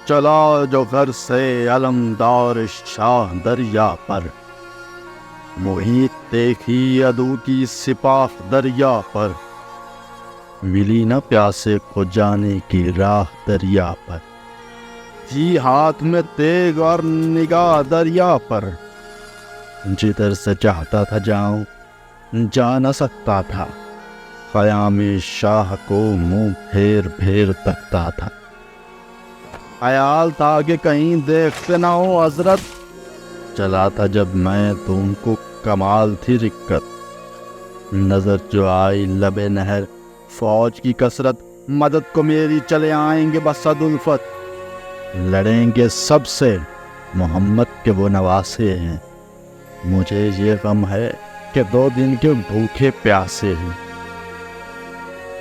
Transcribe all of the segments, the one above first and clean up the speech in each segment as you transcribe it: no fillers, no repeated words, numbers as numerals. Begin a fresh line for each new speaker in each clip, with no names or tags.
چلا جو گھر سے علمدار شاہ دریا پر، محیط دیکھی عدو کی سپاہ دریا پر، ملی نہ پیاسے کو جانے کی راہ دریا پر، تھی ہاتھ میں تیغ اور نگاہ دریا پر، جدھر سے چاہتا تھا جاؤں جا نہ سکتا تھا، خیام شاہ کو منہ پھیر پھیر تکتا تھا، خیال تھا کہ کہیں دیکھتے نہ ہو حضرت، چلا تھا جب میں تو ان کو کمال تھی رکت، نظر جو آئی لب نہر فوج کی کثرت، مدد کو میری چلے آئیں گے بصد الفت، لڑیں گے سب سے محمد کے وہ نواسے ہیں، مجھے یہ غم ہے کہ 2 دن کے بھوکے پیاسے ہیں،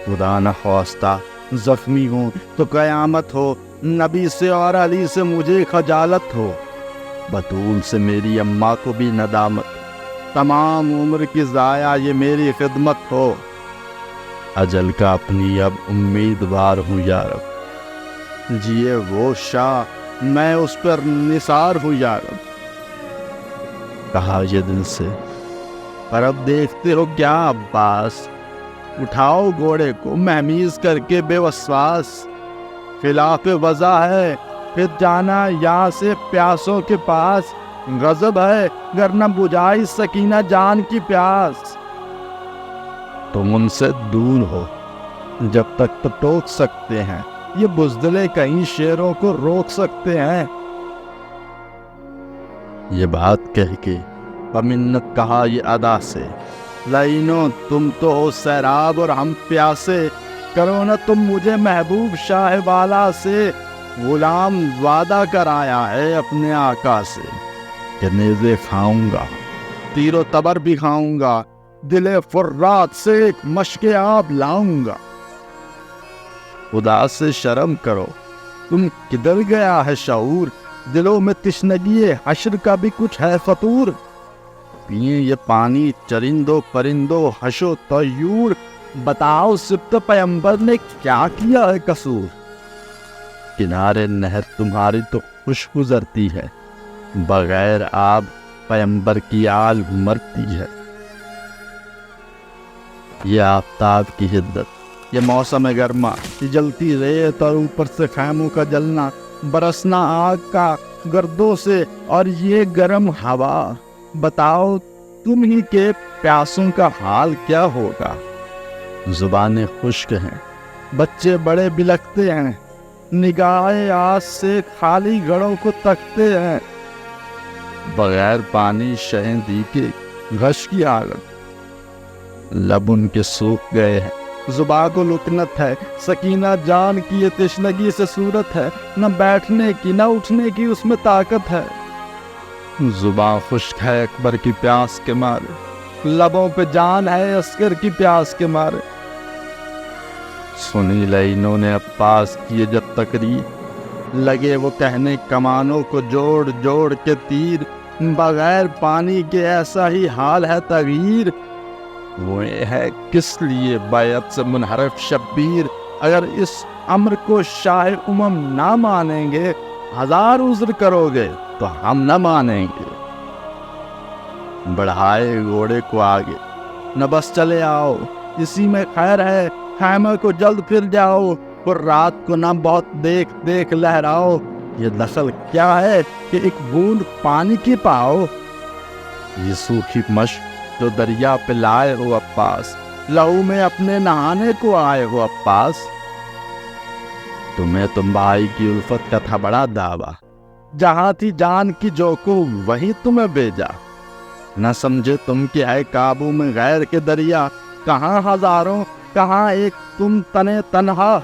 خدا نہ خواستہ زخمی ہوں تو قیامت ہو، نبی سے اور علی سے مجھے خجالت ہو، بطول سے میری اماں کو بھی ندامت، تمام عمر کی ضائع یہ میری خدمت ہو، اجل کا اپنی اب امیدوار ہوں یا رب، جیے وہ شاہ میں اس پر نثار ہوں یا رب، کہا یہ دل سے پر اب دیکھتے ہو کیا عباس، اٹھاؤ گھوڑے کو مہمیز کر کے بے وسواس، خلاف وضع ہے پھر جانا یہاں سے پیاسوں کے پاس، غضب ہے گر نہ بجھائی سکینہ جان کی پیاس، تم ان سے دور ہو جب تک تو ٹوک سکتے ہیں، یہ بزدلے کہیں شیروں کو روک سکتے ہیں، یہ بات کہہ کے بمنت کہا یہ ادا سے، لائنو تم تو ہو سیراب اور ہم پیاسے، کرو نہ تم مجھے محبوب شاہ والا سے، غلام وعدہ کرایا ہے اپنے آقا سے کہ نیزے کھاؤں گا تیر و تبر بھی کھاؤں گا، دل فرات سے ایک مشک آب لاؤں گا، خدا سے شرم کرو تم کدھر گیا ہے شعور، دلوں میں تشنگی حشر کا بھی کچھ ہے فطور، پیئیں یہ پانی چرندو پرندو حش و طیور، بتاؤ سبط پیمبر نے کیا کیا ہے قصور، کنارے نہر تمہاری تو خوش گزرتی ہے، بغیر آب پیمبر کی آل مرتی ہے، یہ آفتاب کی حدت، یہ موسم گرما، یہ جلتی ریت اور اوپر سے خیموں کا جلنا، برسنا آگ کا گردوں سے اور یہ گرم ہوا، بتاؤ تم ہی کے پیاسوں کا حال کیا ہوگا، زبانیں خشک ہیں بچے بڑے بلکتے ہیں، نگاہ آس سے خالی گھڑوں کو تکتے ہیں، بغیر پانی شہیں دی کے غش کی حالت، لب ان کے سوکھ گئے ہیں، زباں کو لکنت ہے، سکینہ جان کی یہ تشنگی سے صورت ہے، نہ بیٹھنے کی نہ اٹھنے کی اس میں طاقت ہے، زباں خشک ہے اکبر کی پیاس کے مارے، لبوں پہ جان ہے عسکر کی پیاس کے مارے، سنی لائنوں نے عباس کیے جب تقریر، لگے وہ کہنے کمانوں کو جوڑ جوڑ کے تیر، بغیر پانی کے ایسا ہی حال ہے تغیر، وہ ہے کس لیے بیعت سے منحرف شبیر، اگر اس امر کو شاہ امم نہ مانیں گے، 1000 عذر کرو گے تو ہم نہ مانیں گے، بڑھائے گھوڑے کو آگے نہ بس چلے آؤ، اسی میں خیر ہے خیمہ کو جلد پھر جاؤ، اور رات کو نہ بہت دیکھ دیکھ لہراؤ، یہ دخل کیا ہے کہ ایک بوند پانی کی پاؤ، یہ سوکھی مشک جو دریا پہ لائے ہو عباس، لہو میں اپنے نہانے کو آئے ہو عباس، تمہیں تم بھائی کی الفت کا تھا بڑا دعویٰ، جہاں تھی جان کی جو کو وہیں تمہیں بھیجا، نہ سمجھے تم کہ ہے قابو میں غیر کے دریا، کہاں ہزاروں کہاں ایک تم تنے تنہا،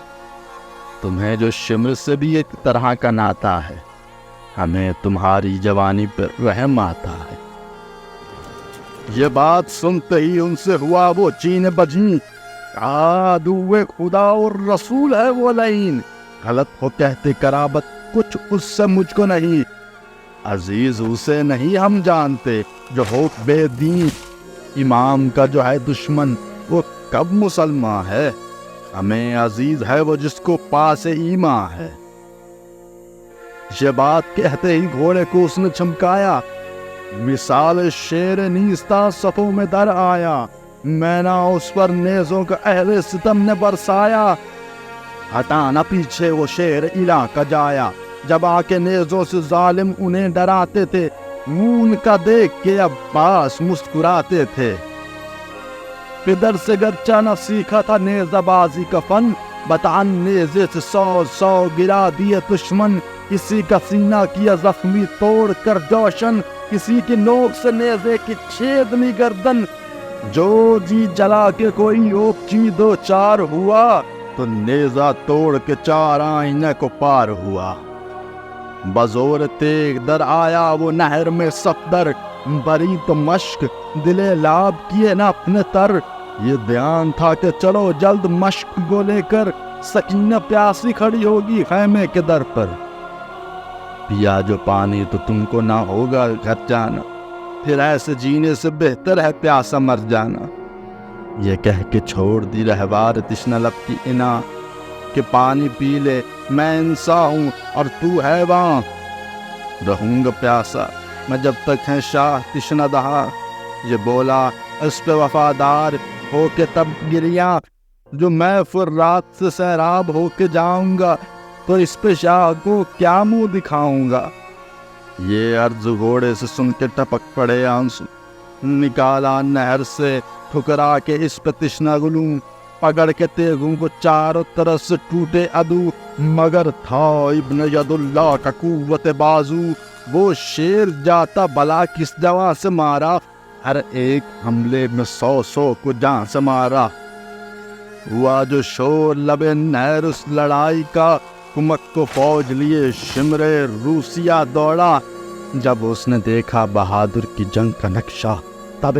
تمہیں جو شمر سے بھی ایک طرح کا ناتا ہے، ہمیں تمہاری جوانی پر رحم آتا ہے، یہ بات سنتے ہی ان سے ہوا وہ چین بجیں، عدو خدا اور رسول ہے وہ لعین، غلط ہو کہتے قرابت کچھ اس سے مجھ کو نہیں، عزیز اسے نہیں ہم جانتے جو ہو بے دین، امام کا جو ہے دشمن وہ کب مسلمان ہے، ہمیں عزیز ہے وہ جس کو پاس ایمان ہے، یہ بات کہتے ہی گھوڑے کو اس نے چمکایا، مثال شیر نیستا صفوں میں در آیا، مینا اس پر نیزوں کا اہل ستم نے برسایا۔ ہٹانا پیچھے وہ شیر علاقہ جایا، جب آ کے نیزوں سے ظالم انہیں ڈراتے تھے، منہ کا دیکھ کے عباس مسکراتے تھے۔ پدر سے گرچہ نہ سیکھا تھا نیزہ بازی کا فن، بتان نیزے سے 100 گرا دیے دشمن، کسی کا سینہ کیا زخمی توڑ کر جوشن، کسی کی نوک سے نیزے کی چھیدنی گردن، جو جی جلا کے کوئی اوپچی دو چار ہوا، تو نیزہ توڑ کے 4 آئینے کو پار ہوا۔ بزور تیغ در آیا وہ نہر میں صفدر، بری تو مشک دلے لاب کیے نہ اپنے تر، یہ دھیان تھا کہ چلو جلد مشک کو لے کر، سکینہ پیاسی کھڑی ہوگی خیمے کے در پر۔ پیا جو پانی تو تم کو نہ ہوگا گھر جانا، پھر ایسے جینے سے بہتر ہے پیاسا مر جانا۔ یہ کہہ کے چھوڑ دی رہوار تشنہ لب کی انا، کہ پانی پی لے میں انسان ہوں اور تو حیوان، رہوں گا پیاسا میں جب تک ہے شاہ تشنہ دہا۔ یہ بولا اس پہ وفادار ہو کے تب گریاں، جو میں فرات سے سیراب ہو کے جاؤں گا، تو اس پہ شاہ کو کیا منہ دکھاؤں گا۔ یہ عرض گھوڑے سے سن کے ٹپک پڑے آنسو، نکالا نہر سے ٹھکرا کے اس پہ تشنہ گلوں، پکڑ کے تیغوں کو چاروں طرف سے ٹوٹے عدو، مگر تھا ابن ید اللہ کا قوت بازو، وہ شیر جاتا بلا کس جواں سے مارا، ہر ایک حملے میں 100 کو جان سے مارا۔ ہوا جو شور لبے نہر اس لڑائی کا، کمک کو فوج لیے شمرے روسیا دوڑا، جب اس نے دیکھا بہادر کی جنگ کا نقشہ، تب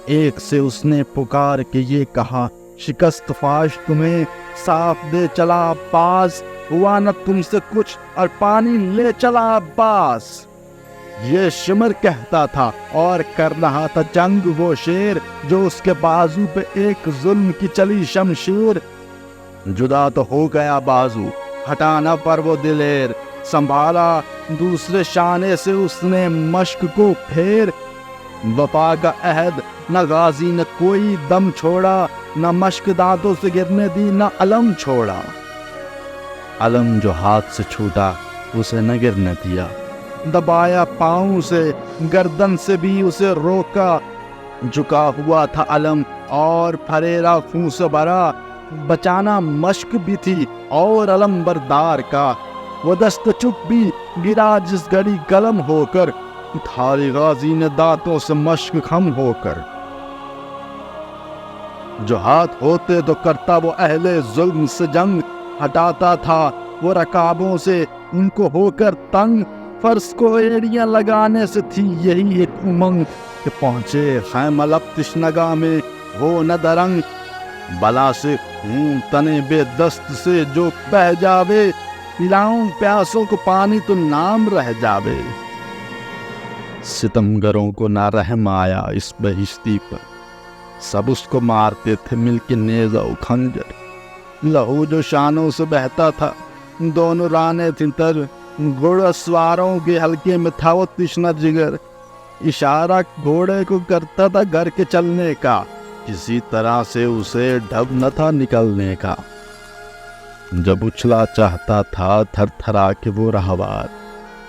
ایک سے اس نے پکار کے یہ کہا، شکست فاش تمہیں صاف دے چلا عباس، ہوا نہ تم سے کچھ اور پانی لے چلا عباس۔ یہ شمر کہتا تھا اور کر رہا تھا جنگ وہ شیر، جو اس کے بازو پہ ایک ظلم کی چلی شمشیر۔ جدا تو ہو گیا بازو، ہٹانا پر وہ دلیر، سنبھالا دوسرے شانے سے اس نے مشک کو پھیر۔ وفا کا عہد نہ غازی نے کوئی دم چھوڑا، نہ مشک دانتوں سے گرنے دی نہ علم چھوڑا۔ علم جو ہاتھ سے چھوٹا اسے نہ گرنے دیا، دبایا پاؤں سے گردن سے بھی اسے روکا۔ جھکا ہوا تھا علم اور پھریرا خون سے بھرا، بچانا مشک بھی تھی اور علم بردار کا۔ وہ دست چپ بھی گرا جس گھڑی قلم ہو کر، اٹھاری غازی نے دانتوں سے مشک خم ہو کر۔ جو ہاتھ ہوتے تو کرتا وہ اہل ظلم سے جنگ، ہٹاتا تھا وہ رکابوں سے ان کو ہو کر تنگ۔ فرض کو ایڑیاں لگانے سے تھی یہی ایک امنگ، کہ پہنچے خیمہ لب تشنگاہ میں ہو نہ درنگ۔ بلا سے خون تنے بے دست سے جو بہ جاوے، پلاؤں پیاسوں کو پانی تو نام رہ جاوے۔ ستمگروں کو نہ رحم آیا اس بہشتی پر، سب اس کو مارتے تھے مل کے نیزہ و خنجر۔ لہو جو شانوں سے بہتا تھا دونوں رانے تھیں تر، گھوڑا سواروں کے حلقے میں تھا وہ تشنہ جگر۔ اشارہ گھوڑے کو کرتا تھا گھر کے چلنے کا، کسی طرح سے اسے ڈھب نہ تھا نکلنے کا۔ جب اچھلا چاہتا تھا تھر تھرا کے وہ رہوار،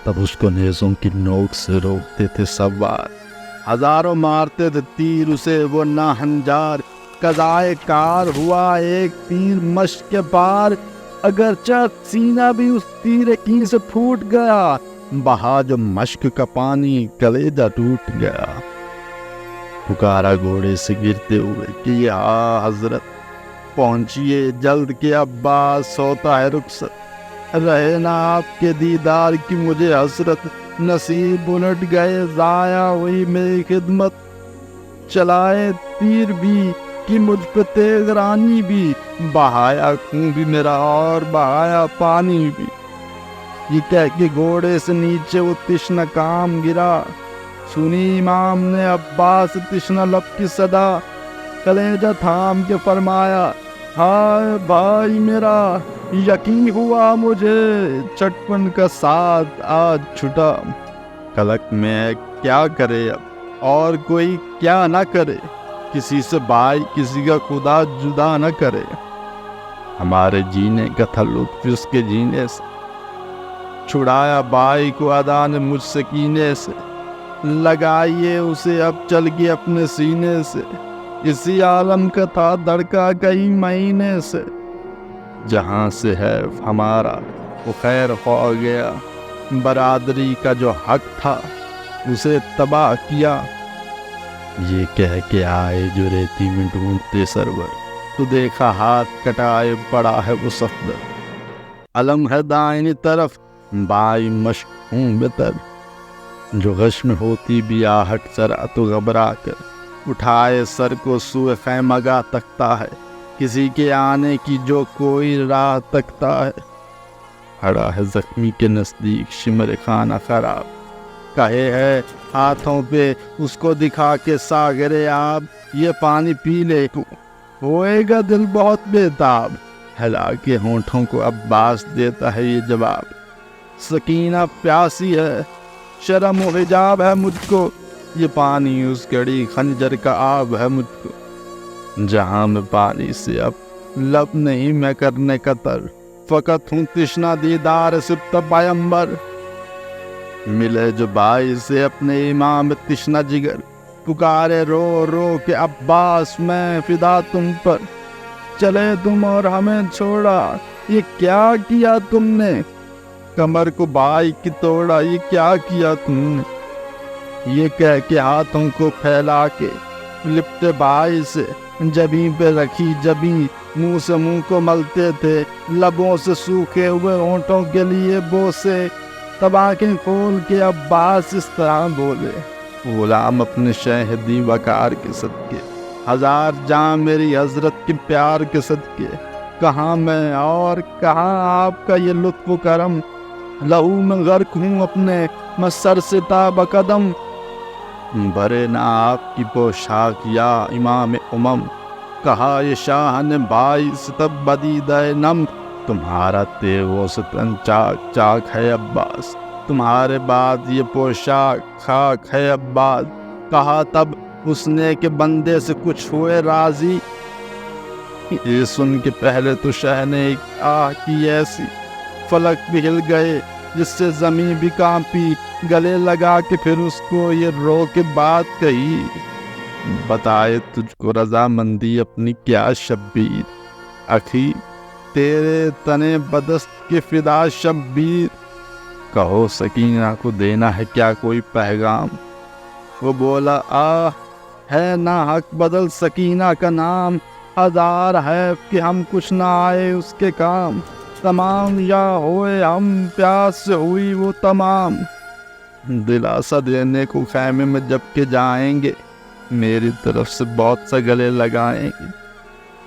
تب اس کو نیزوں کی نوک سے روکتے تھے سوار۔ ہزاروں مارتے تھے تیر اسے وہ ناہنجار، قضائے کار ہوا ایک تیر مشق کے پار۔ اگرچہ سینہ بھی اس تیر کی سے پھوٹ گیا، بہا جو مشق کا پانی کلیجہ ٹوٹ گیا۔ پکارا گھوڑے سے گرتے ہوئے کہ یا حضرت پہنچیے جلد کے عباس ہوتا ہے رخصت، رہے نہ آپ کے دیدار کی مجھے حسرت۔ نصیب الٹ گئے ضائع ہوئی میری خدمت، چلائے تیر بھی کہ مجھ پہ تیغ رانی بھی، بہایا خون بھی میرا اور بہایا پانی بھی۔ یہ کہہ کے گھوڑے سے نیچے وہ تشنہ کام گرا، سنی امام نے عباس تشنہ لب کی صدا، کلیجہ تھام کے فرمایا ہائے بھائی میرا، یقین ہوا مجھے چٹپن کا ساتھ آج چھٹا، کلک میں کیا کرے اب اور کوئی کیا نہ کرے، کسی سے بھائی کسی کا خدا جدا نہ کرے، ہمارے جینے کا تھا لطف اس کے جینے سے، چھڑایا بھائی کو ادا نے مجھ سے کینے سے، لگائیے اسے اب چل کے اپنے سینے سے، اسی عالم کا تھا دڑکا کئی مہینے سے، جہاں سے ہے ہمارا وہ خیر ہو گیا، برادری کا جو حق تھا اسے تباہ کیا، یہ کہہ کے آئے جو ریتی میں ڈھونڈتے سرور، تو دیکھا ہاتھ کٹائے پڑا ہے وہ صفدر، علم ہے دائنی طرف بائی مشک ہوں بتر، جو غش میں ہوتی بھی آہٹ سرا تو گھبرا کر اٹھائے سر کو سوئے خیمہ گاہ تکتا ہے، کسی کے آنے کی جو کوئی راہ تکتا ہے، کھڑا ہے زخمی کے نزدیک شمر خانہ خراب، کہے ہے ہاتھوں پہ اس کو دکھا کے ساغرے آب، یہ پانی پی لے تو ہوئے گا دل بہت بےتاب، ہلا کے ہونٹوں کو عباس دیتا ہے یہ جواب، سکینہ پیاسی ہے شرم و حجاب ہے مجھ کو، یہ پانی اس گڑی خنجر کا آب ہے مجھ کو، جہاں میں پانی سے اب لب نہیں میں کرنے قطر، فقط ہوں تشنا دیدار سبت پیمبر، ملے جو بھائی سے اپنے امام تشنا جگر، پکارے رو رو کے عباس میں فدا تم پر، چلے تم اور ہمیں چھوڑا یہ کیا کیا تم نے، کمر کو بھائی کی توڑا یہ کیا کیا تم نے، یہ کہہ کے ہاتھوں کو پھیلا کے لپٹے بھائی سے، جبیں پہ رکھی جبیں منہ سے منہ کو ملتے تھے، لبوں سے سوکھے ہوئے ہونٹوں کے لیے بوسے، تب آنکھیں کھول کے عباس اس طرح بولے، غلام اپنے شہدی وقار کے صدقے، ہزار جان میری حضرت کے پیار کے صدقے، کہاں میں اور کہاں آپ کا یہ لطف و کرم، لہو میں غرق ہوں اپنے میں سر سے تا بقدم، بھرے نہ آپ کی پوشاک یا امام امم، کہا یہ شاہ نے بھائی سے تب بدیدہ نم، تمہارا تیغ و ستن چاک چاک ہے عباس، تمہارے بعد یہ پوشاک خاک ہے عباس، کہا تب اس نے کہ بندے سے کچھ ہوئے راضی، یہ سن کے پہلے تو شاہ نے ایک آہ کی ایسی، فلک بھی ہل گئے جس سے زمین بھی کانپی، گلے لگا کے پھر اس کو یہ رو کے بات کہی، بتائے تجھ کو رضامندی اپنی کیا شبیر، اخی تیرے تنے بدست کے فدا شبیر، کہو سکینہ کو دینا ہے کیا کوئی پیغام، وہ بولا ہے نہ حق بدل سکینہ کا نام، ہزار ہے کہ ہم کچھ نہ آئے اس کے کام، تمام یا ہوئے ہم پیاس سے ہوئی وہ تمام، دلاسا دینے کو خیمے میں جب کے جائیں گے، میری طرف سے بہت سا گلے لگائیں گے،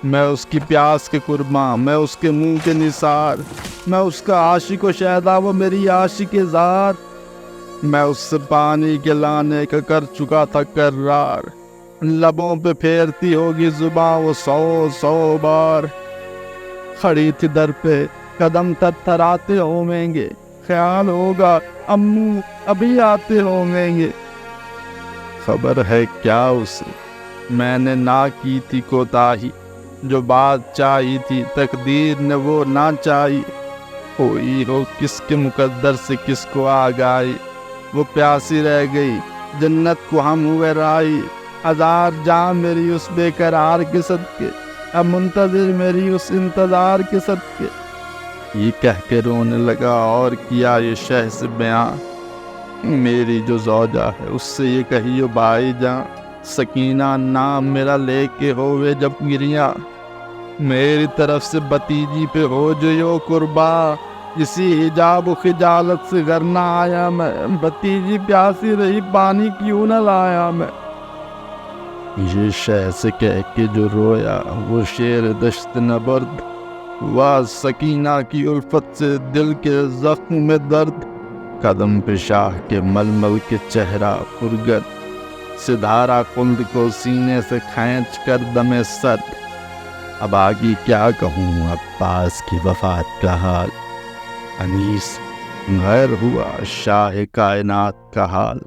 میں اس کی پیاس کے قرباں، میں اس کے منہ کے نثار، میں اس کا عاشق و شیدا وہ میری عاشق زار، میں اس سے پانی کے لانے کا کر چکا تھا کرار، لبوں پہ پھیرتی ہوگی زباں وہ 100 بار، کھڑی تھی در پہ قدم تھراتے ہوں گے، خیال ہوگا امو ابھی آتے ہوں گے، خبر ہے کیا اسے میں نے نہ کی تھی کوتاہی، جو بات چاہی تھی تقدیر نے وہ نہ چاہی، ہوئی ہو کس کے مقدر سے کس کو آگاہی، وہ پیاسی رہ گئی جنت کو ہم ہوئے رائی، ہزار جان میری اس بے قرار کے صدقے، اب منتظر میری اس انتظار کے صدقے، یہ کہہ کے رونے لگا اور کیا یہ شہ سے بیان، میری جو زوجہ ہے اس سے یہ کہیو بھائی جان، سکینہ نام میرا لے کے ہوئے جب گریاں، میری طرف سے بتیجی پہ ہو جو یو قربا، اسی حجاب و خجالت سے گھر نہ آیا میں، بتیجی پیاسی رہی پانی کیوں نہ لایا میں، یہ شہ سے کہہ کے جو رویا وہ شیر دشت نبرد، واہ سکینہ کی الفت سے دل کے زخم میں درد، قدم پہ شاہ کے مل مل کے چہرہ پرگد، سدھارا کند کو سینے سے کھینچ کر دم سرد، اب آگے کیا کہوں عباس کی وفات کا حال، انیس غیر ہوا شاہ کائنات کا حال۔